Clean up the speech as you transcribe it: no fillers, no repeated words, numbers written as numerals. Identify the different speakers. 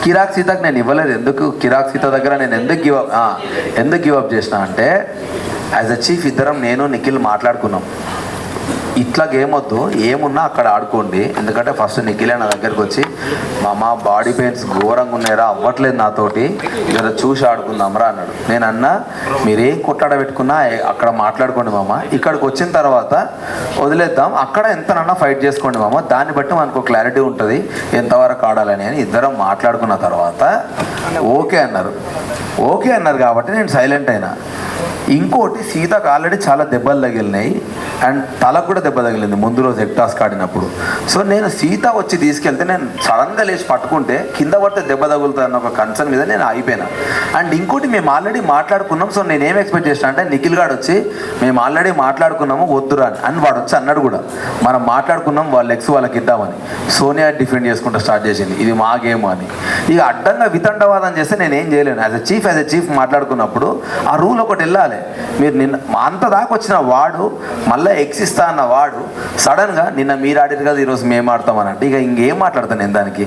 Speaker 1: కిరాక్ సీతకు నేను ఇవ్వలేదు. ఎందుకు కిరాక్ సీత దగ్గర నేను ఎందుకు గివ్ అప్ చేసిన అంటే, యాజ్ అ చీఫ్ ఇద్దరం నేను నిఖిల్ మాట్లాడుకున్నాం, ఇట్లా గేమ్ వద్దు, ఏమున్నా అక్కడ ఆడుకోండి. ఎందుకంటే ఫస్ట్ నిఖిలే నా దగ్గరికి వచ్చి, మా బాడీ పెయిన్స్ ఘోరంగా ఉన్నాయరా, అవ్వట్లేదు నాతోటి, జర చూసి ఆడుకుందాంరా అన్నాడు. నేను అన్నా మీరేం కొట్లాడ పెట్టుకున్నా అక్కడ మాట్లాడుకోండి మామ, ఇక్కడికి వచ్చిన తర్వాత వదిలేద్దాం, అక్కడ ఎంతనన్నా ఫైట్ చేసుకోండి మామ, దాన్ని బట్టి మనకు క్లారిటీ ఉంటుంది ఎంతవరకు ఆడాలని అని ఇద్దరం మాట్లాడుకున్న తర్వాత ఓకే అన్నారు కాబట్టి నేను సైలెంట్ అయినా. ఇంకోటి, సీతకు ఆల్రెడీ చాలా దెబ్బలు తగిలినాయి అండ్ తలకు కూడా దెబ్బ తగిలింది ముందు రోజు హెక్టాస్క్ ఆడినప్పుడు. సో నేను సీత వచ్చి తీసుకెళ్తే నేను సడన్గా లేచి పట్టుకుంటే కింద పడితే దెబ్బ తగులుతుంది అన్న ఒక కన్సర్న్ మీద నేను అయిపోయినా. అండ్ ఇంకోటి, మేము ఆల్రెడీ మాట్లాడుకున్నాం. సో నేను ఏం ఎక్స్పెక్ట్ చేసిన అంటే, నిఖిల్ గాడు వచ్చి మేము ఆల్రెడీ మాట్లాడుకున్నాము వద్దురా అని వాడు వచ్చి అన్నాడు కూడా, మనం మాట్లాడుకున్నాం వాళ్ళ ఎక్స్ వాళ్ళకి ఇద్దామని. సోనియా డిఫెండ్ చేసుకుంటూ స్టార్ట్ చేసింది, ఇది మా గేమ్ అని. ఇక అడ్డంగా వితండవాదం చేస్తే నేను ఏం చేయలేను. యాజ్ ఎ చీఫ్ మాట్లాడుకున్నప్పుడు ఆ రూల్ ఒకటి వెళ్ళాలి. మీరు నిన్న అంత దాకా వచ్చిన వాడు మళ్ళీ ఎక్స్ ఇస్తా అన్న వాడు సడన్గా నిన్న మీరు ఆడారు కదా ఈరోజు మేము ఆడతామని అంటే, ఇక ఇంకేం మాట్లాడతాను నేను దానికి.